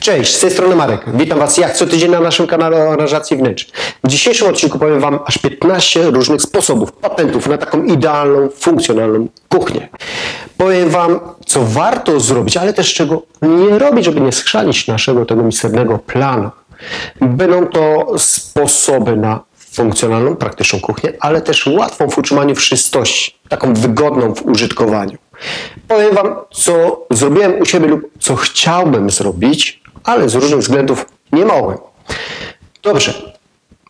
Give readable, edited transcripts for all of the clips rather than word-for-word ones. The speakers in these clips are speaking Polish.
Cześć, z tej strony Marek. Witam Was jak co tydzień na naszym kanale o aranżacji wnętrz. W dzisiejszym odcinku powiem Wam aż 15 różnych sposobów, patentów na taką idealną, funkcjonalną kuchnię. Powiem Wam, co warto zrobić, ale też czego nie robić, żeby nie schrzanić naszego tego misternego planu. Będą to sposoby na funkcjonalną, praktyczną kuchnię, ale też łatwą w utrzymaniu czystości, taką wygodną w użytkowaniu. Powiem Wam, co zrobiłem u siebie lub co chciałbym zrobić, ale z różnych względów nie mogłem. Dobrze,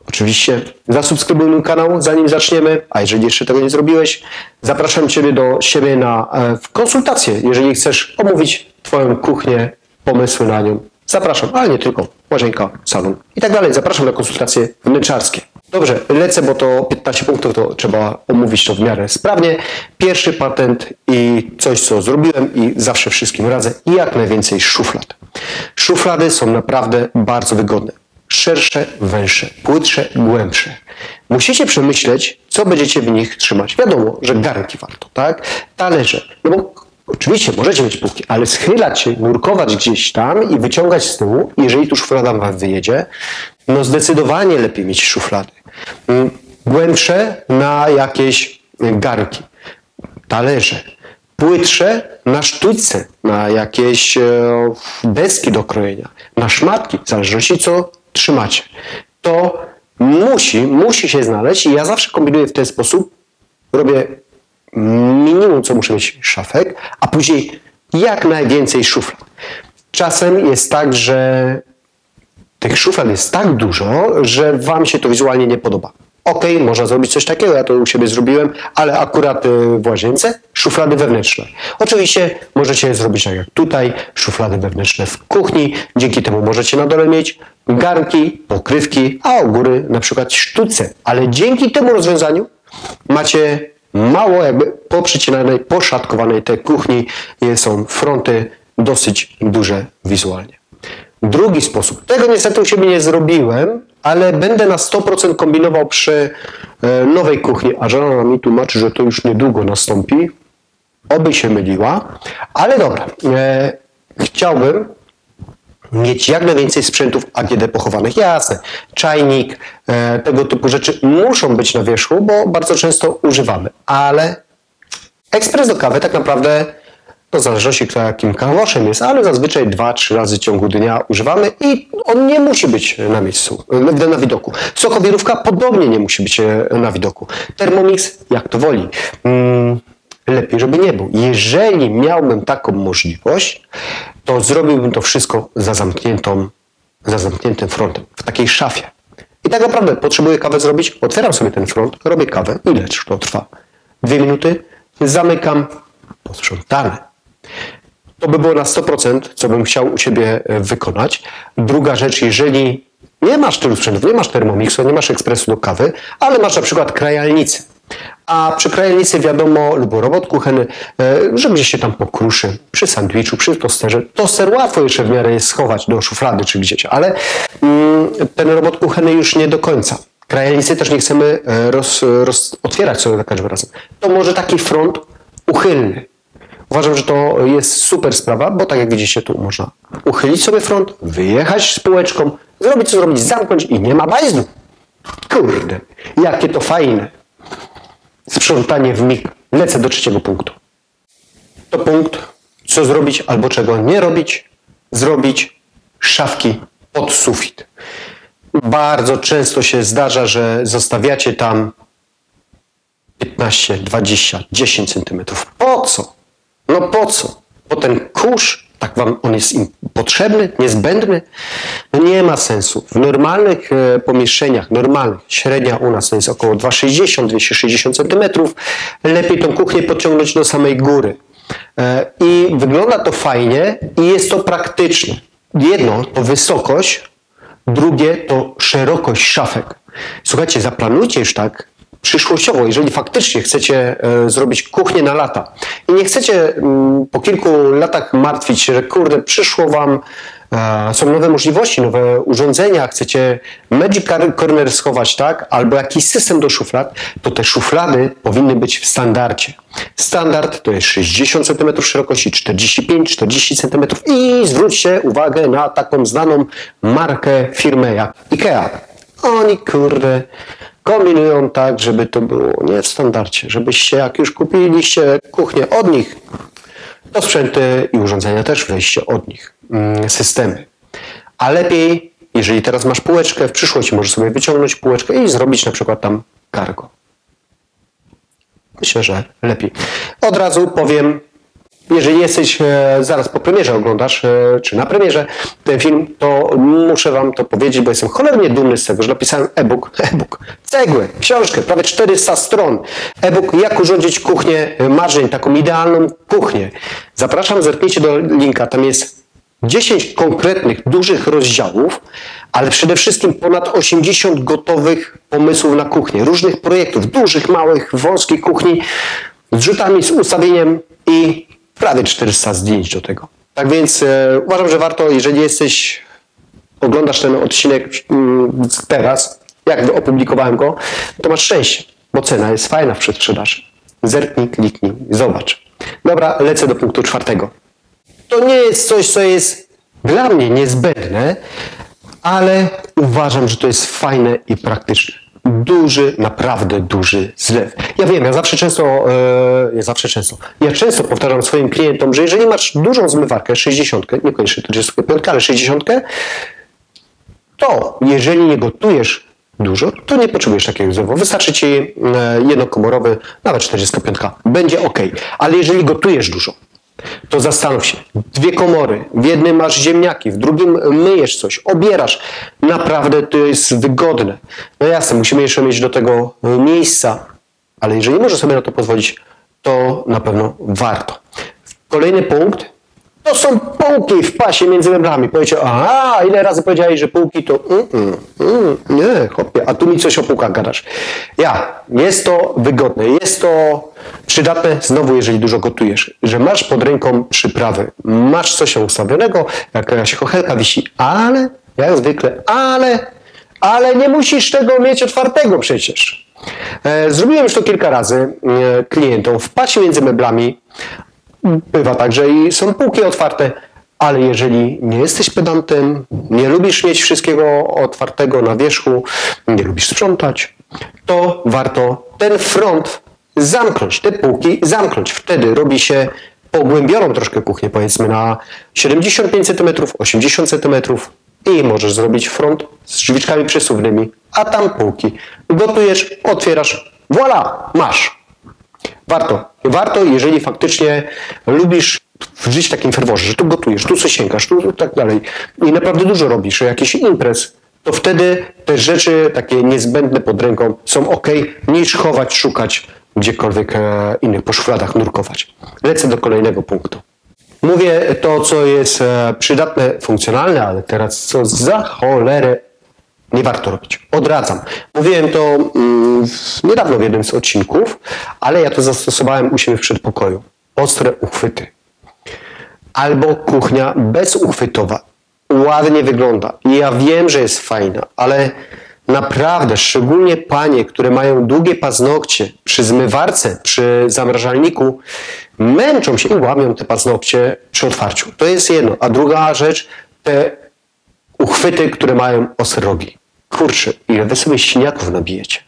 oczywiście zasubskrybuj mój kanał, zanim zaczniemy, a jeżeli jeszcze tego nie zrobiłeś, zapraszam Ciebie do siebie na konsultację, jeżeli chcesz omówić Twoją kuchnię, pomysły na nią. Zapraszam, ale nie tylko, łazienka, salon i tak dalej. Zapraszam na konsultacje wnętrzarskie. Dobrze, lecę, bo to 15 punktów, to trzeba omówić to w miarę sprawnie. Pierwszy patent i coś, co zrobiłem i zawsze wszystkim radzę, i jak najwięcej szuflad. Szuflady są naprawdę bardzo wygodne. Szersze, węższe, płytsze, głębsze. Musicie przemyśleć, co będziecie w nich trzymać. Wiadomo, że garnki warto, tak? Talerze, no bo oczywiście możecie mieć półki, ale schylać się, nurkować gdzieś tam i wyciągać z tyłu, jeżeli tu szuflada Wam wyjedzie, no zdecydowanie lepiej mieć szuflady. Głębsze na jakieś garnki, talerze, płytsze na sztućce, na jakieś deski do krojenia, na szmatki, w zależności co trzymacie. To musi się znaleźć i ja zawsze kombinuję w ten sposób, robię minimum, co muszę mieć szafek, a później jak najwięcej szuflad. Czasem jest tak, że tych szuflad jest tak dużo, że Wam się to wizualnie nie podoba. Ok, można zrobić coś takiego, ja to u siebie zrobiłem, ale akurat w łazience szuflady wewnętrzne. Oczywiście możecie zrobić tak jak tutaj, szuflady wewnętrzne w kuchni, dzięki temu możecie na dole mieć garnki, pokrywki, a u góry na przykład sztuce. Ale dzięki temu rozwiązaniu macie mało jakby poprzycinanej, poszatkowanej tej kuchni, są fronty dosyć duże wizualnie. Drugi sposób, tego niestety u siebie nie zrobiłem, ale będę na 100% kombinował przy nowej kuchni, a żona mi tłumaczy, że to już niedługo nastąpi, oby się myliła, ale dobra, chciałbym mieć jak najwięcej sprzętów AGD pochowanych. Jasne, czajnik, tego typu rzeczy muszą być na wierzchu, bo bardzo często używamy, ale ekspres do kawy tak naprawdę, to w zależności kto jakim kawoszem jest, ale zazwyczaj 2-3 razy w ciągu dnia używamy i on nie musi być na miejscu, na widoku. Sokowirówka podobnie nie musi być na widoku. Thermomix jak to woli. Lepiej, żeby nie był. Jeżeli miałbym taką możliwość, to zrobiłbym to wszystko za zamkniętym frontem, w takiej szafie. I tak naprawdę potrzebuję kawę zrobić, otwieram sobie ten front, robię kawę, ile to trwa? 2 minuty, zamykam, posprzątane. To by było na 100%, co bym chciał u siebie wykonać. Druga rzecz, jeżeli nie masz tylu sprzętów, nie masz Thermomixa, nie masz ekspresu do kawy, ale masz na przykład krajalnicę. A przy krajalnicy wiadomo, lub robot kuchenny, że gdzieś się tam pokruszy, przy sandwichu, przy tosterze. Toster łatwo jeszcze w miarę jest schować do szuflady czy gdzieś, ale ten robot kuchenny już nie do końca. Krajalnicy też nie chcemy otwierać sobie za każdym razem. To może taki front uchylny. Uważam, że to jest super sprawa, bo tak jak widzicie, tu można uchylić sobie front, wyjechać z półeczką, zrobić co zrobić, zamknąć i nie ma bajzlu. Kurde, jakie to fajne. Sprzątanie w mig. Lecę do trzeciego punktu. To punkt, co zrobić albo czego nie robić. Zrobić szafki pod sufit. Bardzo często się zdarza, że zostawiacie tam 15, 20, 10 cm. Po co? No po co? Bo ten kurz, tak Wam on jest im potrzebny, niezbędny? No nie ma sensu. W normalnych pomieszczeniach, normalnych, średnia u nas to jest około 260 cm. Lepiej tą kuchnię podciągnąć do samej góry. I wygląda to fajnie i jest to praktyczne. Jedno to wysokość, drugie to szerokość szafek. Słuchajcie, zaplanujcie już tak przyszłościowo, jeżeli faktycznie chcecie zrobić kuchnię na lata i nie chcecie po kilku latach martwić się, że kurde, przyszło Wam są nowe możliwości, nowe urządzenia, chcecie Magic Corner schować, tak? Albo jakiś system do szuflad, to te szuflady powinny być w standardzie. Standard to jest 60 cm szerokości, 45-40 cm i zwróćcie uwagę na taką znaną markę, firmę jak IKEA. Oni, kurde, kombinują tak, żeby to było nie w standardzie, żebyście, jak już kupiliście kuchnię od nich, to sprzęty i urządzenia też wejście od nich, systemy. A lepiej, jeżeli teraz masz półeczkę, w przyszłości możesz sobie wyciągnąć półeczkę i zrobić na przykład tam cargo. Myślę, że lepiej. Od razu powiem, jeżeli jesteś zaraz po premierze oglądasz, czy na premierze ten film, to muszę wam to powiedzieć, bo jestem cholernie dumny z tego, że napisałem e-book, cegłę, książkę, prawie 400 stron. E-book Jak urządzić kuchnię marzeń, taką idealną kuchnię. Zapraszam, zerknijcie do linka, tam jest 10 konkretnych, dużych rozdziałów, ale przede wszystkim ponad 80 gotowych pomysłów na kuchnię, różnych projektów, dużych, małych, wąskich kuchni, z rzutami, z ustawieniem i prawie 400 zdjęć do tego. Tak więc uważam, że warto, jeżeli oglądasz ten odcinek teraz, jak opublikowałem go, to masz szczęście, bo cena jest fajna w przedsprzedaży. Zerknij, kliknij, zobacz. Dobra, lecę do punktu 4. To nie jest coś, co jest dla mnie niezbędne, ale uważam, że to jest fajne i praktyczne. Duży, naprawdę duży zlew. Ja wiem, ja często powtarzam swoim klientom, że jeżeli masz dużą zmywarkę, 60, niekoniecznie 45, ale 60, to jeżeli nie gotujesz dużo, to nie potrzebujesz takiego zlewu. Wystarczy ci jednokomorowy, nawet 45. Będzie ok. Ale jeżeli gotujesz dużo, to zastanów się. 2 komory, w jednym masz ziemniaki, w drugim myjesz coś, obierasz. Naprawdę to jest wygodne. No jasne, musimy jeszcze mieć do tego miejsca, ale jeżeli możesz sobie na to pozwolić, to na pewno warto. Kolejny punkt to są półki w pasie między meblami. Powiecie, aha, ile razy powiedziałeś, że półki to nie, chłopie, a tu mi coś o półkach gadasz. Jest to wygodne, jest to przydatne, znowu jeżeli dużo gotujesz, że masz pod ręką przyprawy, masz coś ustawionego, jakaś kochelka wisi, ale, jak zwykle, ale nie musisz tego mieć otwartego przecież. Zrobiłem już to kilka razy klientom w pasie między meblami. Bywa tak, że i są półki otwarte, ale jeżeli nie jesteś pedantem, nie lubisz mieć wszystkiego otwartego na wierzchu, nie lubisz sprzątać, to warto ten front zamknąć, te półki zamknąć. Wtedy robi się pogłębioną troszkę kuchnię, powiedzmy na 75 cm, 80 cm i możesz zrobić front z drzwiczkami przesuwnymi, a tam półki. Gotujesz, otwierasz, voilà, masz. Warto, jeżeli faktycznie lubisz żyć w takim ferworze, że tu gotujesz, tu coś sięgasz, tu tak dalej i naprawdę dużo robisz, jakiś imprez, to wtedy te rzeczy takie niezbędne pod ręką są ok, niż chować, szukać gdziekolwiek innych, po szufladach nurkować. Lecę do kolejnego punktu. Mówię to, co jest przydatne, funkcjonalne, ale teraz co za cholerę nie warto robić. Odradzam. Mówiłem to niedawno w jednym z odcinków, ale ja to zastosowałem u siebie w przedpokoju. Ostre uchwyty. Albo kuchnia bezuchwytowa. Ładnie wygląda. I ja wiem, że jest fajna, ale naprawdę, szczególnie panie, które mają długie paznokcie przy zmywarce, przy zamrażalniku, męczą się i łamią te paznokcie przy otwarciu. To jest jedno. A druga rzecz, te uchwyty, które mają ostre rogi. Kurczę, ile wy sobie siniaków nabijecie.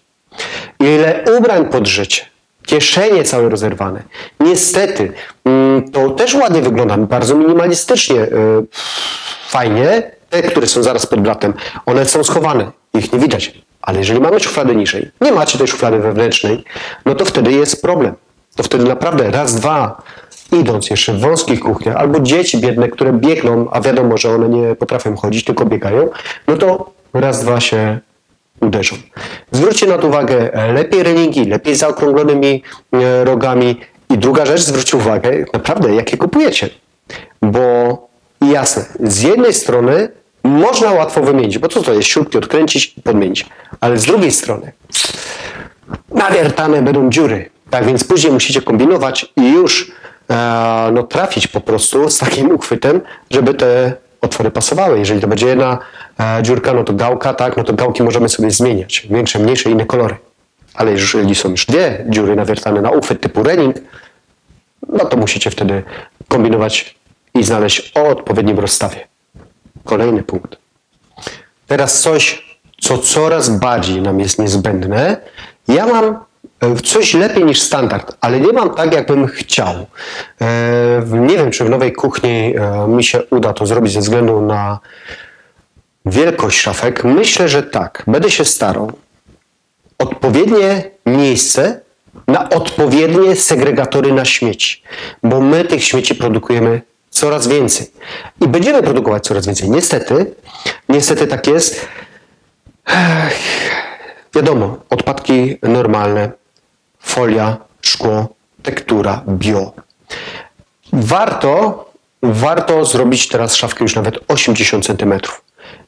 Ile ubrań podrzecie. Kieszenie całe rozerwane. Niestety, to też ładnie wygląda, bardzo minimalistycznie. Fajnie, te, które są zaraz pod blatem, one są schowane, ich nie widać. Ale jeżeli mamy szufladę niżej, nie macie tej szuflady wewnętrznej, no to wtedy jest problem. To wtedy naprawdę raz, dwa, idąc jeszcze w wąskich kuchniach, albo dzieci biedne, które biegną, a wiadomo, że one nie potrafią chodzić, tylko biegają, no to raz, dwa się uderzą. Zwróćcie na to uwagę, lepiej relingi, lepiej z zaokrąglonymi rogami. I druga rzecz, zwróćcie uwagę, naprawdę, jakie kupujecie. Bo jasne, z jednej strony można łatwo wymienić, bo co to jest? Śrubki odkręcić i podmienić. Ale z drugiej strony nawiertane będą dziury. Tak więc później musicie kombinować i już trafić po prostu z takim uchwytem, żeby te otwory pasowały. Jeżeli to będzie jedna dziurka, no to gałka, tak, no to gałki możemy sobie zmieniać. Większe, mniejsze, inne kolory. Ale jeżeli są już dwie dziury nawiertane na uchwyt typu Renning, no to musicie wtedy kombinować i znaleźć o odpowiednim rozstawie. Kolejny punkt. Teraz coś, co coraz bardziej nam jest niezbędne. Ja mam coś lepiej niż standard, ale nie mam tak, jakbym chciał. Nie wiem, czy w nowej kuchni mi się uda to zrobić ze względu na wielkość szafek. Myślę, że tak. Będę się starał. Odpowiednie miejsce na odpowiednie segregatory na śmieci, bo my tych śmieci produkujemy coraz więcej i będziemy produkować coraz więcej. Niestety tak jest. Wiadomo, odpadki normalne, folia, szkło, tektura, bio. Warto zrobić teraz szafkę już nawet 80 cm,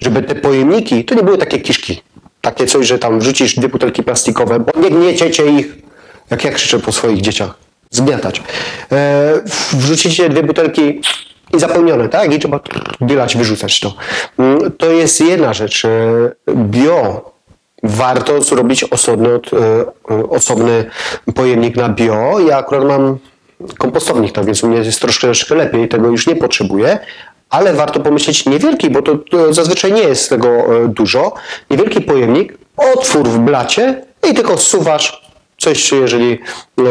żeby te pojemniki, to nie były takie kiszki, takie coś, że tam wrzucisz 2 butelki plastikowe, bo nie gnieciecie ich, jak ja krzyczę po swoich dzieciach, zgniatać. Wrzucicie 2 butelki i zapełnione, tak? I trzeba bielać, wyrzucać to. To jest jedna rzecz. Bio. Warto zrobić osobny pojemnik na bio. Ja akurat mam kompostownik, tak więc u mnie jest troszkę lepiej, tego już nie potrzebuję, ale warto pomyśleć niewielki, bo to zazwyczaj nie jest tego dużo. Niewielki pojemnik, otwór w blacie i tylko zsuwasz coś, jeżeli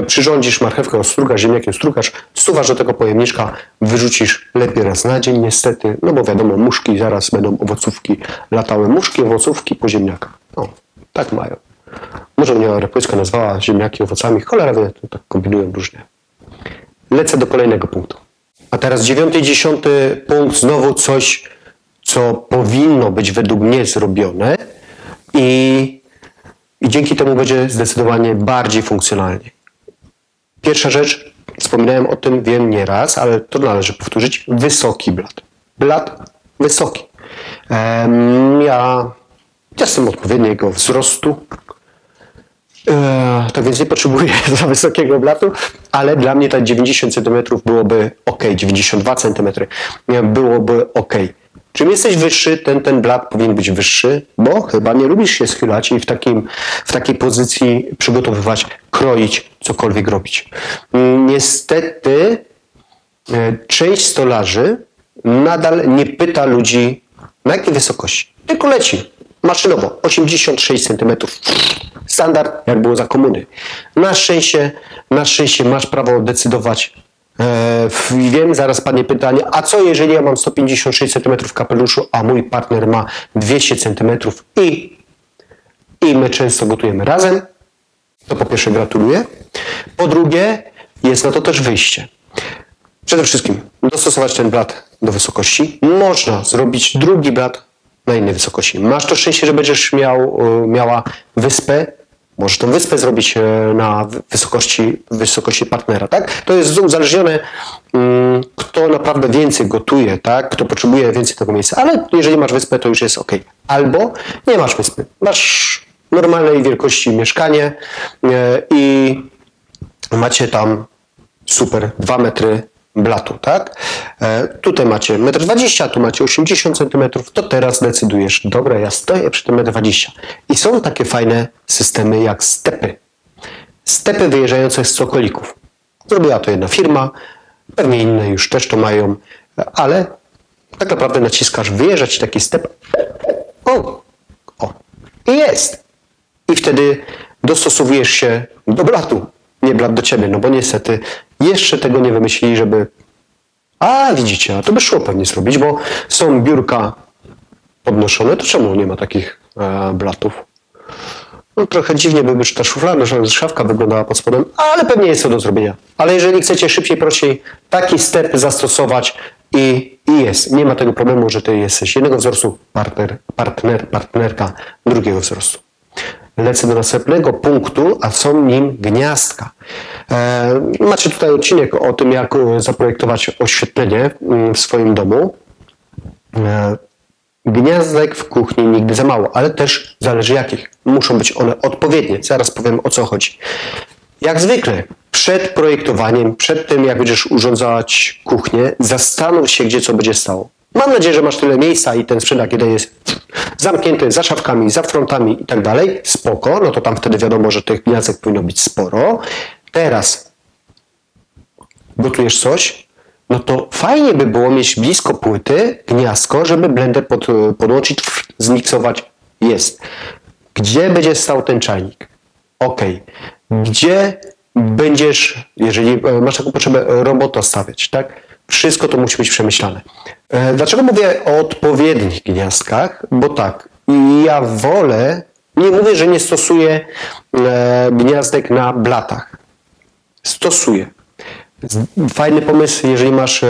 przyrządzisz marchewkę, ostrugasz, ziemniaki ostrugasz, zsuwasz do tego pojemniczka, wyrzucisz lepiej raz na dzień niestety, no bo wiadomo, muszki, zaraz będą owocówki latały, muszki, owocówki po ziemniakach. No, tak mają. Może mnie Repłycka nazwała ziemniaki owocami, cholera wie, to tak kombinują różnie. Lecę do kolejnego punktu. A teraz 9. i 10. punkt, znowu coś, co powinno być według mnie zrobione i dzięki temu będzie zdecydowanie bardziej funkcjonalnie. Pierwsza rzecz, wspominałem o tym, wiem nieraz, ale to należy powtórzyć, wysoki blat. Blat wysoki. Ja jestem odpowiedniego wzrostu, tak więc nie potrzebuję za wysokiego blatu, ale dla mnie tak 90 cm byłoby ok, 92 cm byłoby ok. Czym jesteś wyższy, ten blat powinien być wyższy, bo chyba nie lubisz się schylać i w takiej pozycji przygotowywać, kroić, cokolwiek robić. Niestety część stolarzy nadal nie pyta ludzi, na jakiej wysokości. Tylko leci maszynowo, 86 cm. Standard, jak było za komuny. Na szczęście masz prawo decydować. Wiem, zaraz padnie pytanie, a co jeżeli ja mam 156 cm w kapeluszu, a mój partner ma 200 cm i my często gotujemy razem? To po pierwsze gratuluję. Po drugie, jest na to też wyjście. Przede wszystkim dostosować ten blat do wysokości. Można zrobić drugi blat na innej wysokości. Masz to szczęście, że będziesz miała wyspę. Możesz tą wyspę zrobić na wysokości partnera, tak? To jest uzależnione, kto naprawdę więcej gotuje, tak? Kto potrzebuje więcej tego miejsca, ale jeżeli masz wyspę, to już jest ok. Albo nie masz wyspy. Masz normalnej wielkości mieszkanie i macie tam super 2 metry blatu, tak? Tutaj macie 1,20 m, tu macie 80 cm, to teraz decydujesz, dobra, ja stoję przy tym 1,20 m. I są takie fajne systemy jak stepy. Stepy wyjeżdżające z cokolików. Zrobiła to jedna firma, pewnie inne już też to mają, ale tak naprawdę naciskasz wyjeżdżać taki step. O! I jest! I wtedy dostosowujesz się do blatu, nie blat do ciebie, no bo niestety jeszcze tego nie wymyślili, żeby... A, widzicie, a to by szło pewnie zrobić, bo są biurka podnoszone, to czemu nie ma takich blatów? No trochę dziwnie by już ta szafka wyglądała pod spodem, ale pewnie jest to do zrobienia. Ale jeżeli chcecie szybciej, prościej taki step zastosować i jest. Nie ma tego problemu, że ty jesteś jednego wzrostu, partnerka drugiego wzrostu. Lecę do następnego punktu, a są nim gniazdka. Macie tutaj odcinek o tym, jak zaprojektować oświetlenie w swoim domu. Gniazdek w kuchni nigdy za mało, ale też zależy jakich. Muszą być one odpowiednie. Zaraz powiem, o co chodzi. Jak zwykle, przed projektowaniem, przed tym, jak będziesz urządzać kuchnię, zastanów się, gdzie co będzie stało. Mam nadzieję, że masz tyle miejsca i ten sprzęt, kiedy jest zamknięty za szafkami, za frontami i tak dalej, spoko, no to tam wtedy wiadomo, że tych gniazdek powinno być sporo. Teraz gotujesz coś, no to fajnie by było mieć blisko płyty gniazdko, żeby blender podłączyć, zmiksować. Jest. Gdzie będzie stał ten czajnik? Ok. Gdzie będziesz, jeżeli masz taką potrzebę, robota stawiać, tak? Wszystko to musi być przemyślane. Dlaczego mówię o odpowiednich gniazdkach? Bo tak, ja wolę, nie mówię, że nie stosuję gniazdek na blatach. Stosuję. Fajny pomysł, jeżeli masz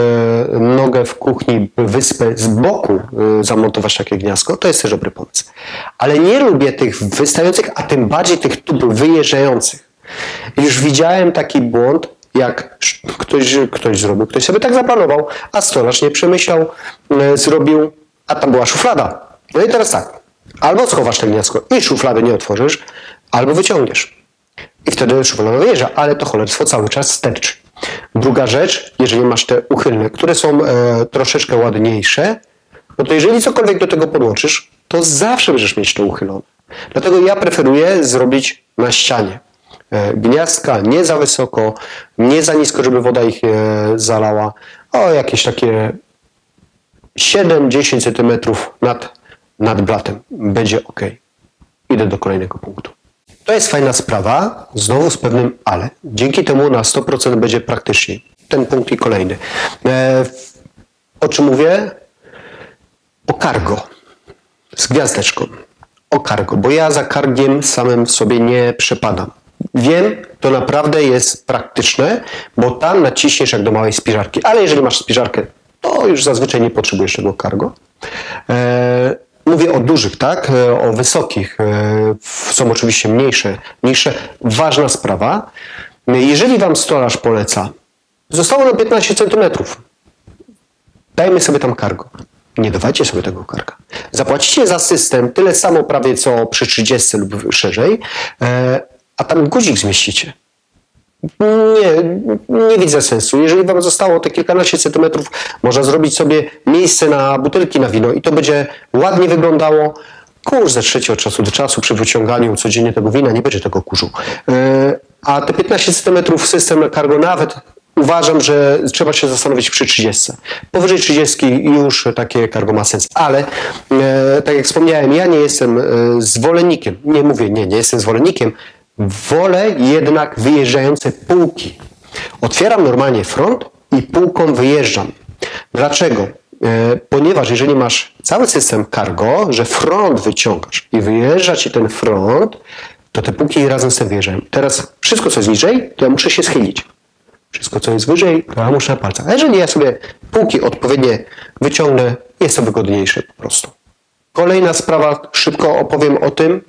nogę w kuchni, wyspę z boku zamontować takie gniazdko, to jest też dobry pomysł. Ale nie lubię tych wystających, a tym bardziej tych tub wyjeżdżających. Już widziałem taki błąd, jak ktoś zrobił, ktoś sobie tak zaplanował, a stolarz nie przemyślał, zrobił, a tam była szuflada. No i teraz tak, albo schowasz to gniazdko i szuflady nie otworzysz, albo wyciągniesz. I wtedy szuflada wyjeżdża, ale to cholerstwo cały czas sterczy. Druga rzecz, jeżeli masz te uchylne, które są troszeczkę ładniejsze, no to jeżeli cokolwiek do tego podłączysz, to zawsze będziesz mieć to uchylone. Dlatego ja preferuję zrobić na ścianie. Gniazdka nie za wysoko, nie za nisko, żeby woda ich zalała, o jakieś takie 7-10 cm nad blatem. Będzie ok. Idę do kolejnego punktu. To jest fajna sprawa, znowu z pewnym ale. Dzięki temu na 100% będzie praktyczniej. Ten punkt i kolejny. O czym mówię? O cargo. Z gwiazdeczką. O cargo, bo ja za cargiem samym sobie nie przepadam. Wiem, to naprawdę jest praktyczne, bo tam naciśniesz jak do małej spiżarki. Ale jeżeli masz spiżarkę, to już zazwyczaj nie potrzebujesz tego cargo. Mówię o dużych, tak? O wysokich. Są oczywiście mniejsze. Ważna sprawa. Jeżeli wam stolarz poleca, zostało nam 15 cm. Dajmy sobie tam cargo. Nie dawajcie sobie tego carga. Zapłacicie za system tyle samo prawie co przy 30 lub szerzej, a tam guzik zmieścicie. Nie widzę sensu. Jeżeli wam zostało te kilkanaście centymetrów, można zrobić sobie miejsce na butelki na wino i to będzie ładnie wyglądało. Kurz zetrzecie od czasu do czasu przy wyciąganiu codziennie tego wina, nie będzie tego kurzu. A te 15 centymetrów system cargo nawet uważam, że trzeba się zastanowić przy 30. Powyżej 30 już takie cargo ma sens. Ale tak jak wspomniałem, ja nie jestem zwolennikiem. Nie jestem zwolennikiem. Wolę jednak wyjeżdżające półki. Otwieram normalnie front i półką wyjeżdżam. Dlaczego? Ponieważ jeżeli masz cały system cargo, że front wyciągasz i wyjeżdża ci ten front, to te półki razem z tym wyjeżdżają. Teraz wszystko, co jest niżej, to ja muszę się schylić. Wszystko, co jest wyżej, to ja muszę na palcach. A jeżeli ja sobie półki odpowiednie wyciągnę, jest to wygodniejsze po prostu. Kolejna sprawa, szybko opowiem o tym.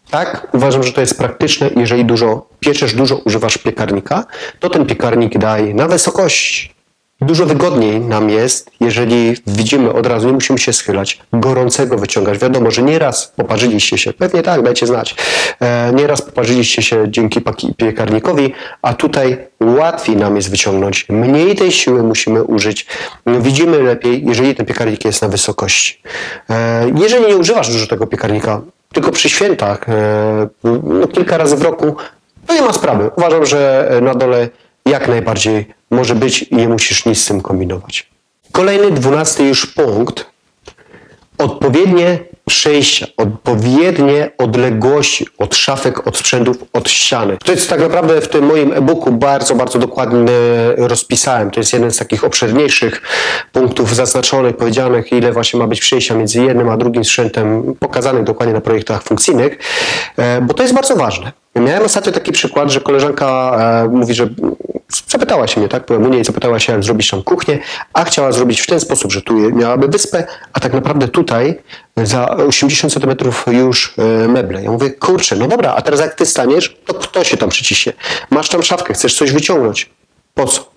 Tak, uważam, że to jest praktyczne. Jeżeli dużo pieczesz, dużo używasz piekarnika, to ten piekarnik daj na wysokości. Dużo wygodniej nam jest, jeżeli widzimy od razu, nie musimy się schylać, gorącego wyciągać. Wiadomo, że nieraz poparzyliście się, pewnie tak, dajcie znać, nieraz poparzyliście się dzięki piekarnikowi, a tutaj łatwiej nam jest wyciągnąć. Mniej tej siły musimy użyć. Widzimy lepiej, jeżeli ten piekarnik jest na wysokości. Jeżeli nie używasz dużo tego piekarnika, tylko przy świętach, kilka razy w roku, to nie ma sprawy. Uważam, że na dole jak najbardziej może być i nie musisz nic z tym kombinować. Kolejny, 12 już punkt. Odpowiednie przejścia, odpowiednie odległości od szafek, od sprzętów, od ściany. To jest tak naprawdę w tym moim e-booku bardzo, bardzo dokładnie rozpisałem. To jest jeden z takich obszerniejszych punktów zaznaczonych, powiedzianych, ile właśnie ma być przejścia między jednym a drugim sprzętem, pokazanych dokładnie na projektach funkcyjnych, bo to jest bardzo ważne. Miałem ostatnio taki przykład, że koleżanka mówi, że zapytała się mnie, tak? Byłem u niej, zapytała się, jak zrobić tam kuchnię, a chciała zrobić w ten sposób, że tu miałaby wyspę, a tak naprawdę tutaj za 80 cm już meble. Ja mówię, kurczę, no dobra, a teraz jak ty staniesz, to kto się tam przyciśnie? Masz tam szafkę, chcesz coś wyciągnąć. Po co?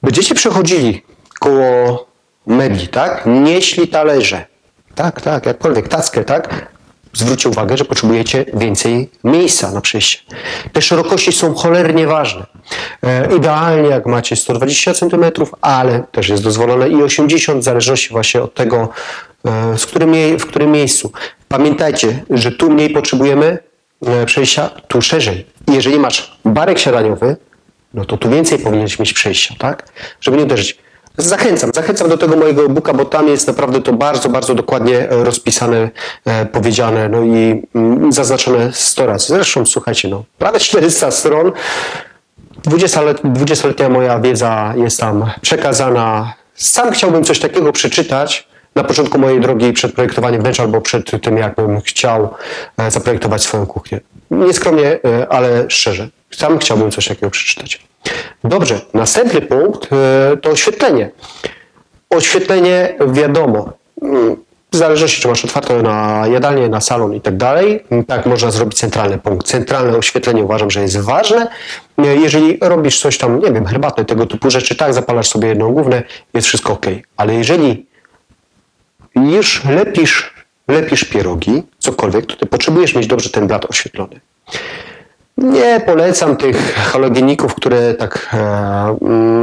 Będziecie przechodzili koło mebli, tak? Nieśli talerze. Tak, jakkolwiek, tackę, tak? Zwróćcie uwagę, że potrzebujecie więcej miejsca na przejście. Te szerokości są cholernie ważne. Idealnie jak macie 120 cm, ale też jest dozwolone i 80, w zależności właśnie od tego, w którym miejscu. Pamiętajcie, że tu mniej potrzebujemy przejścia, tu szerzej. I jeżeli masz barek siadaniowy, no to tu więcej powinieneś mieć przejścia, tak? Żeby nie uderzyć. Zachęcam do tego mojego e-booka, bo tam jest naprawdę to bardzo, bardzo dokładnie rozpisane, powiedziane, no i zaznaczone 100 razy. Zresztą, słuchajcie, no, prawie 400 stron, 20-letnia moja wiedza jest tam przekazana. Sam chciałbym coś takiego przeczytać na początku mojej drogi przed projektowaniem wnętrza albo przed tym, jakbym chciał zaprojektować swoją kuchnię. Nieskromnie, ale szczerze. Sam chciałbym coś takiego przeczytać. Dobrze, następny punkt to oświetlenie. Oświetlenie wiadomo, w zależności czy masz otwarte na jadalnię, na salon i tak dalej, tak można zrobić centralny punkt. Centralne oświetlenie uważam, że jest ważne. Jeżeli robisz coś tam, nie wiem, herbatę, tego typu rzeczy, tak, zapalasz sobie jedno główne, jest wszystko ok. Ale jeżeli już lepisz pierogi, cokolwiek, to ty potrzebujesz mieć dobrze ten blat oświetlony. Nie polecam tych halogeników, które tak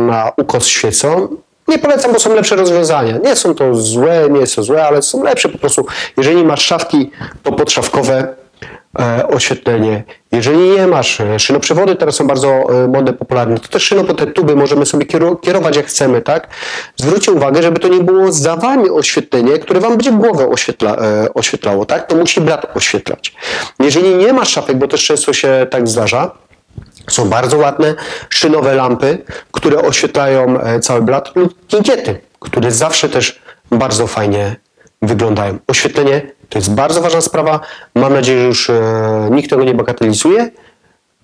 na ukos świecą. Nie polecam, bo są lepsze rozwiązania. Nie są to złe, nie są złe, ale są lepsze po prostu. Jeżeli masz szafki, to podszafkowe oświetlenie. Jeżeli nie masz, szynoprzewody teraz są bardzo modne, popularne, to też te tuby możemy sobie kierować jak chcemy, tak? Zwróćcie uwagę, żeby to nie było za wami oświetlenie, które wam będzie głowę oświetlało, tak? To musi blat oświetlać. Jeżeli nie masz szafek, bo też często się tak zdarza, są bardzo ładne szynowe lampy, które oświetlają cały blat lub kinkiety, które zawsze też bardzo fajnie wyglądają. Oświetlenie to jest bardzo ważna sprawa. Mam nadzieję, że już nikt tego nie bagatelizuje,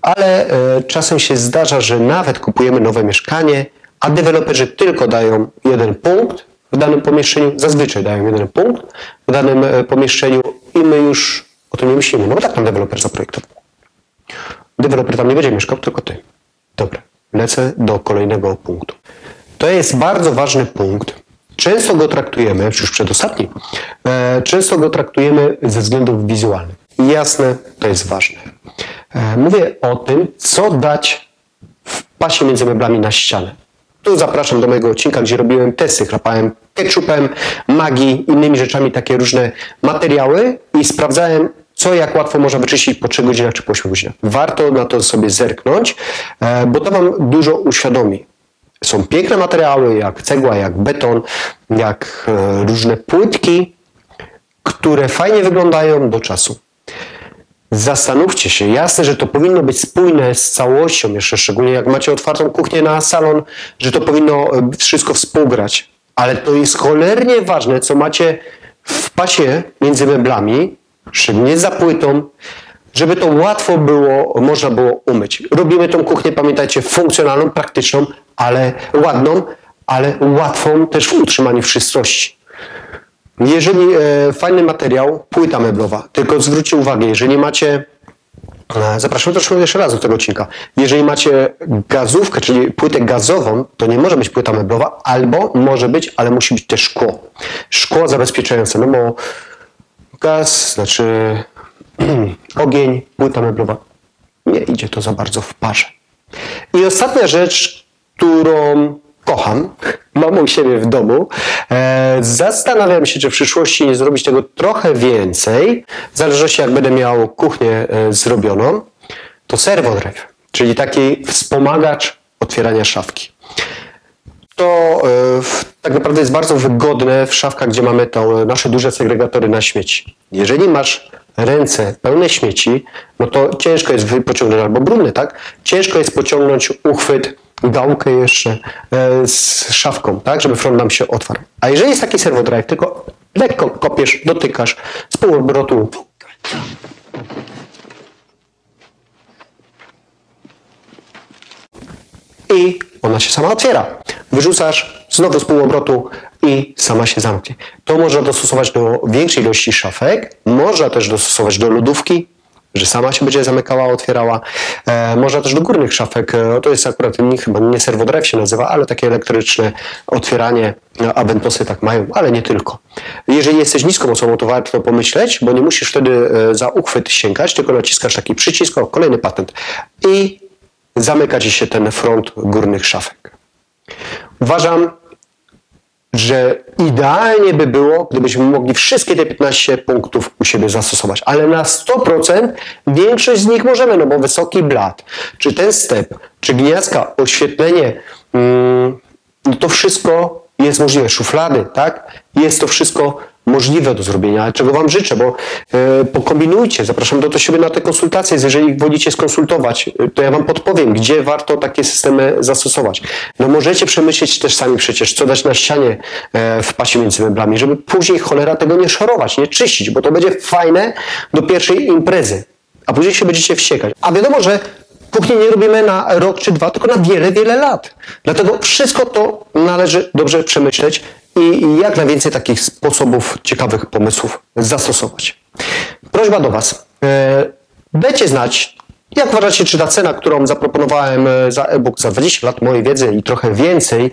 ale czasem się zdarza, że nawet kupujemy nowe mieszkanie, a deweloperzy tylko dają jeden punkt w danym pomieszczeniu, zazwyczaj dają jeden punkt w danym pomieszczeniu i my już o tym nie myślimy, no bo tak tam deweloper zaprojektował. Deweloper tam nie będzie mieszkał, tylko ty. Dobra, lecę do kolejnego punktu. To jest bardzo ważny punkt. Często go traktujemy, już przedostatni, często go traktujemy ze względów wizualnych. Jasne, to jest ważne. Mówię o tym, co dać w pasie między meblami na ścianę. Tu zapraszam do mojego odcinka, gdzie robiłem testy, chrapałem ketchupem, Maggi, innymi rzeczami, takie różne materiały i sprawdzałem, co jak łatwo można wyczyścić po 3 godzinach czy po 8 godzinach. Warto na to sobie zerknąć, bo to wam dużo uświadomi. Są piękne materiały, jak cegła, jak beton, jak różne płytki, które fajnie wyglądają do czasu. Zastanówcie się, jasne, że to powinno być spójne z całością, jeszcze szczególnie jak macie otwartą kuchnię na salon, że to powinno wszystko współgrać. Ale to jest cholernie ważne, co macie w pasie między meblami, szczególnie za płytą, żeby to łatwo było, można było umyć. Robimy tą kuchnię, pamiętajcie, funkcjonalną, praktyczną, ale ładną, ale łatwą też w utrzymaniu czystości. Jeżeli fajny materiał, płyta meblowa, tylko zwróćcie uwagę, jeżeli macie, zapraszam też jeszcze raz do tego odcinka, jeżeli macie gazówkę, czyli płytę gazową, to nie może być płyta meblowa, albo może być, ale musi być też szkło. Szkło zabezpieczające, no bo gaz, znaczy ogień, płyta meblowa, nie idzie to za bardzo w parze. I ostatnia rzecz, którą kocham, mam u siebie w domu, zastanawiam się, czy w przyszłości nie zrobić tego trochę więcej, w zależności jak będę miał kuchnię zrobioną, to serwodrive, czyli taki wspomagacz otwierania szafki. To tak naprawdę jest bardzo wygodne w szafkach, gdzie mamy to nasze duże segregatory na śmieci. Jeżeli masz ręce pełne śmieci, no to ciężko jest pociągnąć, albo brudne, tak? Ciężko jest pociągnąć uchwyt, gałkę jeszcze z szafką, tak? Żeby front nam się otwarł. A jeżeli jest taki serwodrive, tylko lekko kopiesz, dotykasz z półobrotu. I ona się sama otwiera. Wyrzucasz znowu z półobrotu i sama się zamknie. To można dostosować do większej ilości szafek, można też dostosować do lodówki, że sama się będzie zamykała, otwierała. Można też do górnych szafek, to jest akurat chyba nie serwodrive się nazywa, ale takie elektryczne otwieranie, Aventosy tak mają, ale nie tylko. Jeżeli jesteś niską osobą, to warto pomyśleć, bo nie musisz wtedy za uchwyt sięgać, tylko naciskasz taki przycisk, o, kolejny patent. I zamyka Ci się ten front górnych szafek. Uważam, że idealnie by było, gdybyśmy mogli wszystkie te 15 punktów u siebie zastosować, ale na 100% większość z nich możemy, no bo wysoki blat, czy ten step, czy gniazdka, oświetlenie, no to wszystko jest możliwe. Szuflady, tak? Jest to wszystko możliwe do zrobienia, ale czego Wam życzę, bo pokombinujcie, zapraszam do siebie na te konsultacje, jeżeli wolicie skonsultować, to ja Wam podpowiem, gdzie warto takie systemy zastosować. No możecie przemyśleć też sami przecież, co dać na ścianie w pasie między meblami, żeby później cholera tego nie szorować, nie czyścić, bo to będzie fajne do pierwszej imprezy, a później się będziecie wściekać. A wiadomo, że kuchni nie robimy na rok czy dwa, tylko na wiele, wiele lat. Dlatego wszystko to należy dobrze przemyśleć i jak najwięcej takich sposobów, ciekawych pomysłów zastosować. Prośba do Was. Dajcie znać, jak uważacie, czy ta cena, którą zaproponowałem za e-book za 20 lat mojej wiedzy i trochę więcej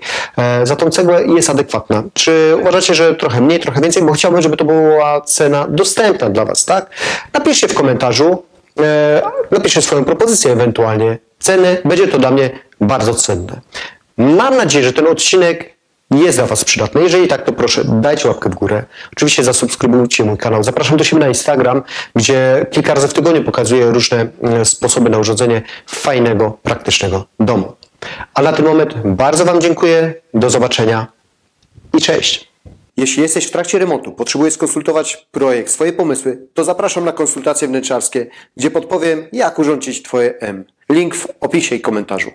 za tą cegłę jest adekwatna? Czy uważacie, że trochę mniej, trochę więcej? Bo chciałbym, żeby to była cena dostępna dla Was, tak? Napiszcie w komentarzu, napiszcie swoją propozycję ewentualnie ceny. Będzie to dla mnie bardzo cenne. Mam nadzieję, że ten odcinek jest dla Was przydatny. Jeżeli tak, to proszę dajcie łapkę w górę. Oczywiście zasubskrybujcie mój kanał. Zapraszam do siebie na Instagram, gdzie kilka razy w tygodniu pokazuję różne sposoby na urządzenie fajnego, praktycznego domu. A na ten moment bardzo Wam dziękuję. Do zobaczenia i cześć. Jeśli jesteś w trakcie remontu, potrzebujesz skonsultować projekt, swoje pomysły, to zapraszam na konsultacje wnętrzarskie, gdzie podpowiem, jak urządzić Twoje M. Link w opisie i komentarzu.